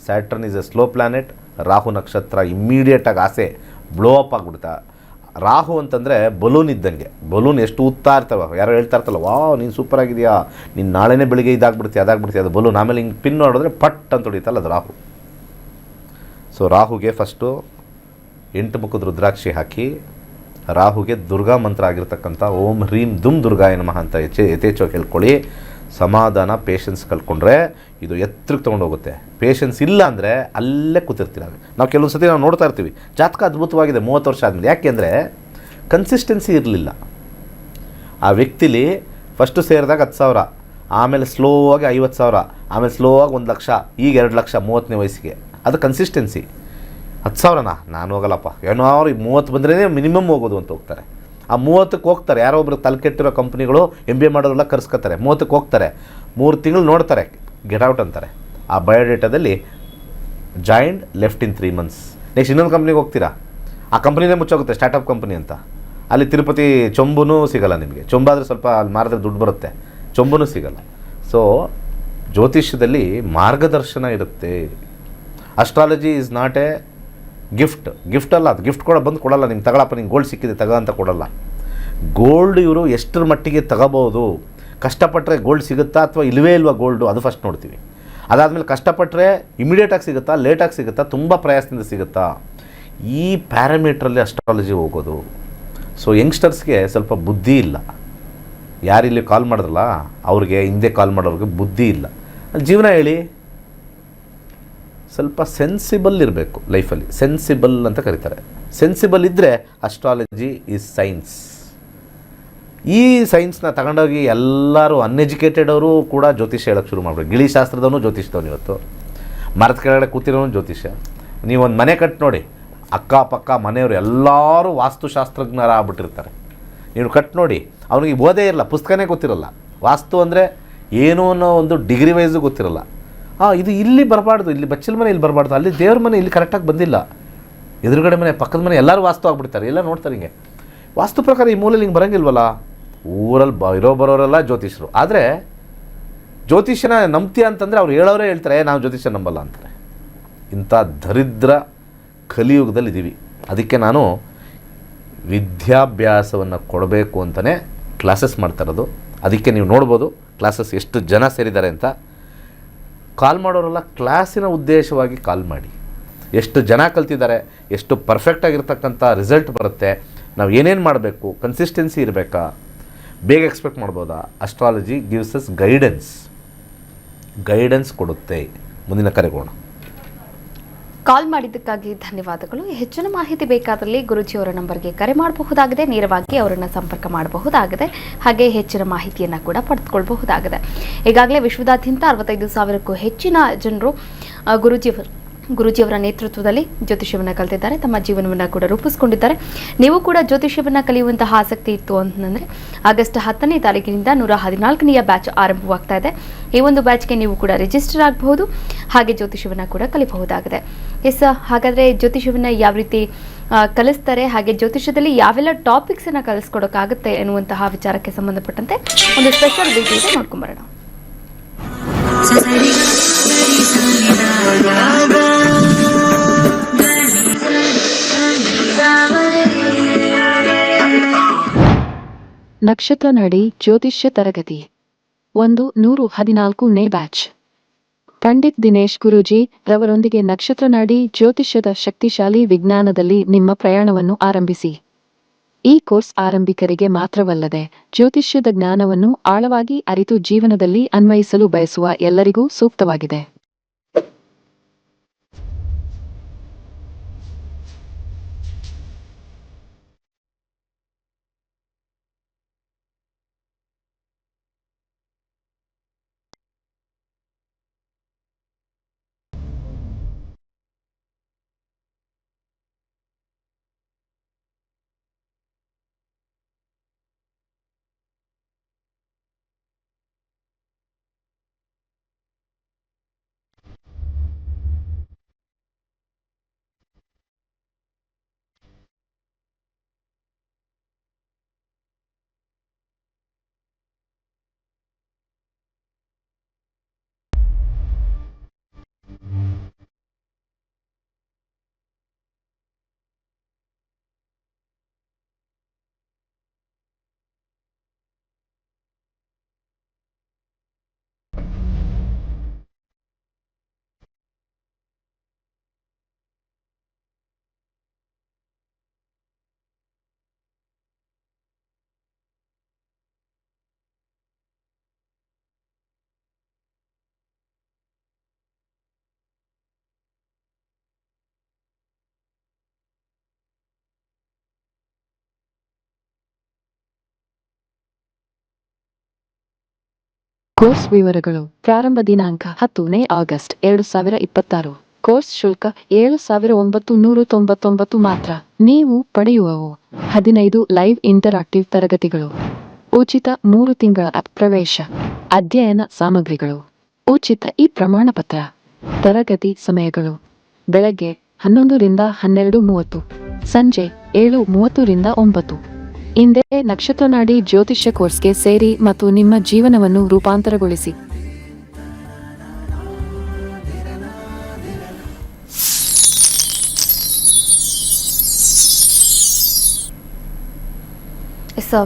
S2: ಸ್ಯಾಟ್ರನ್ is a slow planet. Rahu ನಕ್ಷತ್ರ ಇಮ್ಮಿಡಿಯೇಟಾಗಿ ಆಸೆ ಬ್ಲೋ ಅಪ್ ಆಗಿಬಿಡ್ತಾ. ರಾಹು ಅಂತಂದರೆ ಬಲೂನ್ ಇದ್ದಂಗೆ. ಬಲೂನ್ ಎಷ್ಟು ಊದ್ತಾ ಇರ್ತವೆ, ಯಾರೋ ಹೇಳ್ತಾ ಇರ್ತಲ್ಲ, ವಾವ್ ನೀನು ಸೂಪರ್ ಆಗಿದೆಯಾ, ನೀನು ನಾಳೆನೇ ಬೆಳಿಗ್ಗೆ ಇದಾಗ್ಬಿಡ್ತೀಯ, ಅದಾಗ್ಬಿಡ್ತೀಯ, ಅದು ಬಲೂನ್. ಆಮೇಲೆ ಹಿಂಗೆ ಪಿನ್ ನೋಡಿದ್ರೆ ಪಟ್ ಅಂತ ಹೊಡಿತಲ್ಲ, ಅದು ರಾಹು. ಸೊ ರಾಹುಗೆ ಫಸ್ಟು 8 ಮುಖದ ರುದ್ರಾಕ್ಷಿ ಹಾಕಿ, ರಾಹುಗೆ ದುರ್ಗಾ ಮಂತ್ರ ಆಗಿರ್ತಕ್ಕಂಥ ಓಂ ಹ್ರೀಂ ದುಮ್ ದುರ್ಗಾಯ ನಮಃ ಅಂತ ಯಥೇಚ್ಛವಾಗಿ ಹೇಳ್ಕೊಳ್ಳಿ. ಸಮಾಧಾನ, ಪೇಷನ್ಸ್ ಕಲ್ತ್ಕೊಂಡ್ರೆ ಇದು ಎತ್ತರಕ್ಕೆ ತೊಗೊಂಡೋಗುತ್ತೆ. ಪೇಷನ್ಸ್ ಇಲ್ಲ ಅಂದರೆ ಅಲ್ಲೇ ಕೂತಿರ್ತೀರ. ನಾವು ಕೆಲವು ಸತಿ ನಾವು ನೋಡ್ತಾ ಇರ್ತೀವಿ, ಜಾತಕ ಅದ್ಭುತವಾಗಿದೆ 30 ವರ್ಷ ಆದಮೇಲೆ. ಯಾಕೆಂದರೆ ಕನ್ಸಿಸ್ಟೆನ್ಸಿ ಇರಲಿಲ್ಲ ಆ ವ್ಯಕ್ತಿಲಿ. ಫಸ್ಟು ಸೇರಿದಾಗ 10,000, ಆಮೇಲೆ ಸ್ಲೋ ಆಗಿ 50,000, ಆಮೇಲೆ ಸ್ಲೋ ಆಗಿ 1 ಲಕ್ಷ, ಈಗ 2 ಲಕ್ಷ 30ನೇ ವಯಸ್ಸಿಗೆ. ಅದು ಕನ್ಸಿಸ್ಟೆನ್ಸಿ. 10,000ನಾ ನಾನು ಹೋಗಲ್ಲಪ್ಪ, ಏನೋ ಅವ್ರು 30 ಬಂದ್ರೇ ಮಿನಿಮಮ್ ಹೋಗೋದು ಅಂತ ಹೋಗ್ತಾರೆ. ಆ 30ಕ್ಕೆ ಹೋಗ್ತಾರೆ. ಯಾರೋ ಒಬ್ರು ತಲೆ ಕೆಟ್ಟಿರೋ ಕಂಪ್ನಿಗಳು MBA ಮಾಡೋರೆಲ್ಲ ಕರ್ಸ್ಕೊತಾರೆ. 30ಕ್ಕೆ ಹೋಗ್ತಾರೆ, 3 ತಿಂಗಳು ನೋಡ್ತಾರೆ, ಗೆಟ್ ಔಟ್ ಅಂತಾರೆ. ಆ ಬಯೋಡೇಟಾದಲ್ಲಿ joined left in 3 months. Next ಇನ್ನೊಂದು ಕಂಪ್ನಿಗೆ ಹೋಗ್ತೀರಾ, ಆ ಕಂಪ್ನಿನೇ ಮುಚ್ಚೋಗುತ್ತೆ, ಸ್ಟಾರ್ಟಪ್ ಕಂಪ್ನಿ ಅಂತ. ಅಲ್ಲಿ ತಿರುಪತಿ ಚೊಂಬೂ ಸಿಗೋಲ್ಲ ನಿಮಗೆ. ಚೊಂಬಾದರೆ ಸ್ವಲ್ಪ ಅಲ್ಲಿ ಮಾರಿದ್ರೆ ದುಡ್ಡು ಬರುತ್ತೆ, ಚೊಂಬೂ ಸಿಗೋಲ್ಲ. ಸೊ ಜ್ಯೋತಿಷ್ಯದಲ್ಲಿ ಮಾರ್ಗದರ್ಶನ ಇರುತ್ತೆ. Astrology is not A gift ಅಲ್ಲ. ಅದು ಗಿಫ್ಟ್ ಬಂದು ಕೊಡಲ್ಲ ನಿಮ್ಗೆ. ತಗೊಳಪ್ಪ ನಿಂಗೆ ಗೋಲ್ಡ್ ಸಿಕ್ಕಿದೆ ತಗೋ ಅಂತ ಕೊಡಲ್ಲ. ಗೋಲ್ಡ್ ಇವರು ಎಷ್ಟರ ಮಟ್ಟಿಗೆ ತಗೋಬೋದು, ಕಷ್ಟಪಟ್ಟರೆ ಗೋಲ್ಡ್ ಸಿಗುತ್ತಾ ಅಥವಾ ಇಲ್ಲವೇ ಇಲ್ವಾ ಗೋಲ್ಡು, ಅದು ಫಸ್ಟ್ ನೋಡ್ತೀವಿ. ಅದಾದಮೇಲೆ ಕಷ್ಟಪಟ್ಟರೆ ಇಮಿಡಿಯೇಟಾಗಿ ಸಿಗುತ್ತಾ, ಲೇಟಾಗಿ ಸಿಗುತ್ತಾ, ತುಂಬ ಪ್ರಯಾಸದಿಂದ ಸಿಗುತ್ತಾ, ಈ ಪ್ಯಾರಾಮೀಟ್ರಲ್ಲಿ ಅಸ್ಟ್ರಾಲಜಿ ಹೋಗೋದು. ಸೊ ಯಂಗ್ಸ್ಟರ್ಸ್ಗೆ ಸ್ವಲ್ಪ ಬುದ್ಧಿ ಇಲ್ಲ. ಯಾರಿಲ್ಲಿ ಕಾಲ್ ಮಾಡಿದ್ರಲ್ಲ ಅವ್ರಿಗೆ, ಹಿಂದೆ ಕಾಲ್ ಮಾಡೋರಿಗೆ ಬುದ್ಧಿ ಇಲ್ಲ. ಜೀವನ ಹೇಳಿ, ಸ್ವಲ್ಪ ಸೆನ್ಸಿಬಲ್ ಇರಬೇಕು ಲೈಫಲ್ಲಿ. ಸೆನ್ಸಿಬಲ್ ಅಂತ ಕರೀತಾರೆ. ಸೆನ್ಸಿಬಲ್ ಇದ್ದರೆ ಅಸ್ಟ್ರಾಲಜಿ ಈಸ್ ಸೈನ್ಸ್. ಈ ಸೈನ್ಸ್ನ ತಗೊಂಡೋಗಿ ಎಲ್ಲರೂ ಅನ್ಎಜುಕೇಟೆಡ್ ಅವರು ಕೂಡ ಜ್ಯೋತಿಷ್ಯ ಹೇಳೋಕ್ಕೆ ಶುರು ಮಾಡ್ಬೇಕು. ಗಿಳಿಶಾಸ್ತ್ರದವನು ಜ್ಯೋತಿಷ್ಯದವನು, ಇವತ್ತು ಮರದ ಕೆಳಗಡೆ ಕೂತಿರೋನು ಜ್ಯೋತಿಷ್ಯ. ನೀವೊಂದು ಮನೆ ಕಟ್ಟಿ ನೋಡಿ, ಅಕ್ಕಪಕ್ಕ ಮನೆಯವರು ಎಲ್ಲರೂ ವಾಸ್ತುಶಾಸ್ತ್ರಜ್ಞರ ಆಗ್ಬಿಟ್ಟಿರ್ತಾರೆ. ನೀವು ಕಟ್ ನೋಡಿ, ಅವನಿಗೆ ಓದೇ ಇರಲ್ಲ, ಪುಸ್ತಕನೇ ಗೊತ್ತಿರಲ್ಲ. ವಾಸ್ತು ಅಂದರೆ ಏನೋ ಅನ್ನೋ ಒಂದು ಡಿಗ್ರಿ ವೈಸು ಗೊತ್ತಿರಲ್ಲ. ಇದು ಇಲ್ಲಿ ಬರಬಾರ್ದು, ಇಲ್ಲಿ ಬಚ್ಚಲ ಮನೆ ಇಲ್ಲಿ ಬರಬಾರ್ದು, ಅಲ್ಲಿ ದೇವ್ರ ಮನೆ ಇಲ್ಲಿ ಕರೆಕ್ಟಾಗಿ ಬಂದಿಲ್ಲ, ಎದುರುಗಡೆ ಮನೆ ಪಕ್ಕದ ಮನೆ ಎಲ್ಲರೂ ವಾಸ್ತು ಆಗ್ಬಿಡ್ತಾರೆ. ಎಲ್ಲ ನೋಡ್ತಾರೆ ಹಿಂಗೆ ವಾಸ್ತು ಪ್ರಕಾರ ಈ ಮೂಲೆಯಲ್ಲಿ ಹಿಂಗೆ ಬರೋಂಗಿಲ್ವಲ್ಲ. ಊರಲ್ಲಿ ಬರೋರೆಲ್ಲ ಜ್ಯೋತಿಷರು. ಆದರೆ ಜ್ಯೋತಿಷ್ಯನ ನಂಬ್ತೀಯ ಅಂತಂದರೆ ಅವ್ರು ಹೇಳೋರೇ ಹೇಳ್ತಾರೆ ನಾವು ಜ್ಯೋತಿಷ್ಯ ನಂಬಲ್ಲ ಅಂತಾರೆ. ಇಂಥ ದರಿದ್ರ ಕಲಿಯುಗದಲ್ಲಿ ಇದ್ದೀವಿ. ಅದಕ್ಕೆ ನಾನು ವಿದ್ಯಾಭ್ಯಾಸವನ್ನು ಕೊಡಬೇಕು ಅಂತಲೇ ಕ್ಲಾಸಸ್ ಮಾಡ್ತಾ ಇರೋದು. ಅದಕ್ಕೆ ನೀವು ನೋಡ್ಬೋದು ಕ್ಲಾಸಸ್ ಎಷ್ಟು ಜನ ಸೇರಿದ್ದಾರೆ ಅಂತ. ಕಾಲ್ ಮಾಡೋರೆಲ್ಲ ಕ್ಲಾಸಿನ ಉದ್ದೇಶವಾಗಿ ಕಾಲ್ ಮಾಡಿ. ಎಷ್ಟು ಜನ ಕಲ್ತಿದ್ದಾರೆ, ಎಷ್ಟು ಪರ್ಫೆಕ್ಟಾಗಿರ್ತಕ್ಕಂಥ ರಿಸಲ್ಟ್ ಬರುತ್ತೆ, ನಾವು ಏನೇನು ಮಾಡಬೇಕು, ಕನ್ಸಿಸ್ಟೆನ್ಸಿ ಇರಬೇಕಾ, ಬೇಗ ಎಕ್ಸ್ಪೆಕ್ಟ್ ಮಾಡ್ಬೋದಾ. ಅಸ್ಟ್ರಾಲಜಿ ಗಿವ್ಸ್ ಅಸ್ ಗೈಡೆನ್ಸ್ ಕೊಡುತ್ತೆ. ಮುಂದಿನ ಕರೆಗೋಣ.
S1: ಕಾಲ್ ಮಾಡಿದ್ದಕ್ಕಾಗಿ ಧನ್ಯವಾದಗಳು. ಹೆಚ್ಚಿನ ಮಾಹಿತಿ ಬೇಕಾದಲ್ಲಿ ಗುರೂಜಿಯವರ ನಂಬರ್ಗೆ ಕರೆ ಮಾಡಬಹುದಾಗಿದೆ, ನೇರವಾಗಿ ಅವರನ್ನು ಸಂಪರ್ಕ ಮಾಡಬಹುದಾಗಿದೆ, ಹಾಗೆ ಹೆಚ್ಚಿನ ಮಾಹಿತಿಯನ್ನು ಕೂಡ ಪಡೆದುಕೊಳ್ಳಬಹುದಾಗಿದೆ. ಈಗಾಗಲೇ ವಿಶ್ವದಾದ್ಯಂತ 65,000ಕ್ಕೂ ಹೆಚ್ಚಿನ ಜನರು ಗುರೂಜಿಯವರ ನೇತೃತ್ವದಲ್ಲಿ ಜ್ಯೋತಿಷ್ಯವನ್ನು ಕಲಿತಿದ್ದಾರೆ, ತಮ್ಮ ಜೀವನವನ್ನು ಕೂಡ ರೂಪಿಸಿಕೊಂಡಿದ್ದಾರೆ. ನೀವು ಕೂಡ ಜ್ಯೋತಿಷ್ಯವನ್ನು ಕಲಿಯುವಂತಹ ಆಸಕ್ತಿ ಇತ್ತು ಅಂತಂದರೆ ಆಗಸ್ಟ್ 10ನೇ ತಾರೀಕಿನಿಂದ 114ನೆಯ ಬ್ಯಾಚ್ ಆರಂಭವಾಗ್ತಾ ಇದೆ. ಈ ಒಂದು ಬ್ಯಾಚ್ಗೆ ನೀವು ಕೂಡ ರಿಜಿಸ್ಟರ್ ಆಗಬಹುದು, ಹಾಗೆ ಜ್ಯೋತಿಷ್ಯವನ್ನು ಕೂಡ ಕಲಿಬಹುದಾಗಿದೆ. ಹಾಗಾದರೆ ಜ್ಯೋತಿಷ್ಯವನ್ನು ಯಾವ ರೀತಿ ಕಲಿಸ್ತಾರೆ, ಹಾಗೆ ಜ್ಯೋತಿಷ್ಯದಲ್ಲಿ ಯಾವೆಲ್ಲ ಟಾಪಿಕ್ಸನ್ನು ಕಲಿಸ್ಕೊಡೋಕ್ಕಾಗುತ್ತೆ ಎನ್ನುವಂತಹ ವಿಚಾರಕ್ಕೆ ಸಂಬಂಧಪಟ್ಟಂತೆ ಒಂದು ಸ್ಪೆಷಲ್ ವಿಡಿಯೋ ಇದೆ, ನೋಡ್ಕೊಂಬರೋಣ.
S4: ನಕ್ಷತ್ರ ನಡಿ ಜ್ಯೋತಿಷ್ಯ ತರಗತಿ 114ನೇ ಬ್ಯಾಚ್. ಪಂಡಿತ್ ದಿನೇಶ್ ಗುರೂಜಿ ರವರೊಂದಿಗೆ ನಕ್ಷತ್ರ ನಾಡಿ ಜ್ಯೋತಿಷ್ಯದ ಶಕ್ತಿಶಾಲಿ ವಿಜ್ಞಾನದಲ್ಲಿ ನಿಮ್ಮ ಪ್ರಯಾಣವನ್ನು ಆರಂಭಿಸಿ. ಈ ಕೋರ್ಸ್ ಆರಂಭಿಕರಿಗೆ ಮಾತ್ರವಲ್ಲದೆ ಜ್ಯೋತಿಷ್ಯದ ಜ್ಞಾನವನ್ನು ಆಳವಾಗಿ ಅರಿತು ಜೀವನದಲ್ಲಿ ಅನ್ವಯಿಸಲು ಬಯಸುವ ಎಲ್ಲರಿಗೂ ಸೂಕ್ತವಾಗಿದೆ. ಕೋರ್ಸ್ ವಿವರಗಳು. ಪ್ರಾರಂಭ ದಿನಾಂಕ 10ನೇ ಆಗಸ್ಟ್ 2026. ಕೋರ್ಸ್ ಶುಲ್ಕ 7,999 ಮಾತ್ರ. ನೀವು ಪಡೆಯುವವು 15 ಲೈವ್ ಇಂಟರಾಕ್ಟಿವ್ ತರಗತಿಗಳು, ಉಚಿತ 3 ತಿಂಗಳ ಪ್ರವೇಶ, ಅಧ್ಯಯನ ಸಾಮಗ್ರಿಗಳು, ಉಚಿತ ಪ್ರಮಾಣಪತ್ರ. ತರಗತಿ ಸಮಯಗಳು: ಬೆಳಗ್ಗೆ 11 ರಿಂದ 12:30, ಸಂಜೆ 7:30 ರಿಂದ 9. ಇಂದೇ ನಕ್ಷತ್ರ ನಾಡಿ ಜ್ಯೋತಿಷ್ಯ ಕೋರ್ಸ್ಗೆ ಸೇರಿ ಮತ್ತು ನಿಮ್ಮ ಜೀವನವನ್ನು ರೂಪಾಂತರಗೊಳಿಸಿ.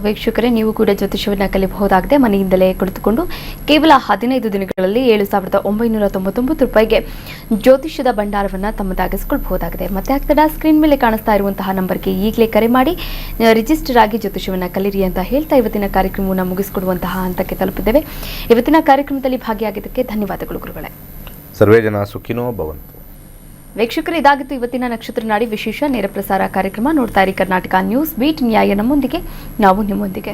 S1: ವೀಕ್ಷಕರೇ, ನೀವು ಕೂಡ ಜ್ಯೋತಿಷ್ಯವನ್ನು ಕಲಿಯಬಹುದಾಗಿದೆ. ಮನೆಯಿಂದಲೇ ಕುಳಿತುಕೊಂಡು ಕೇವಲ 15 ದಿನಗಳಲ್ಲಿ 7,999 ರೂಪಾಯಿಗೆ ಜ್ಯೋತಿಷ್ಯದ ಭಂಡಾರವನ್ನು ತಮ್ಮದಾಗಿಸಿಕೊಳ್ಳಬಹುದಾಗಿದೆ. ಮತ್ತೆ ಆಗ್ತದ ಸ್ಕ್ರೀನ್ ಮೇಲೆ ಕಾಣಿಸ್ತಾ ಇರುವಂತಹ ನಂಬರ್ಗೆ ಈಗಲೇ ಕರೆ ಮಾಡಿ ರಿಜಿಸ್ಟರ್ ಆಗಿ ಜ್ಯೋತಿಷ್ಯವನ್ನು ಕಲಿಯಿರಿ ಅಂತ ಹೇಳ್ತಾ ಇವತ್ತಿನ ಕಾರ್ಯಕ್ರಮವನ್ನು ಮುಗಿಸಿಕೊಡುವಂತಹ ಹಂತಕ್ಕೆ ತಲುಪಿದ್ದೇವೆ. ಇವತ್ತಿನ ಕಾರ್ಯಕ್ರಮದಲ್ಲಿ ಭಾಗಿಯಾಗಿದ್ದಕ್ಕೆ ಧನ್ಯವಾದಗಳು ಗುರುಗಳೇ.
S2: ಸರ್ವೇ ಜನ ಸುಖಿನೋ ಭವಂತು.
S1: ವೀಕ್ಷಕರು, ಇದಾಗಿತ್ತು ಇವತ್ತಿನ ನಕ್ಷತ್ರ ನಾಡಿ ವಿಶೇಷ ನೇರ ಪ್ರಸಾರ ಕಾರ್ಯಕ್ರಮ. ನೋಡ್ತಾ ಇರಿ ಕರ್ನಾಟಕ ನ್ಯೂಸ್ ಬೀಟ್, ನ್ಯಾಯ ನಮ್ಮೊಂದಿಗೆ, ನಾವು ನಿಮ್ಮೊಂದಿಗೆ.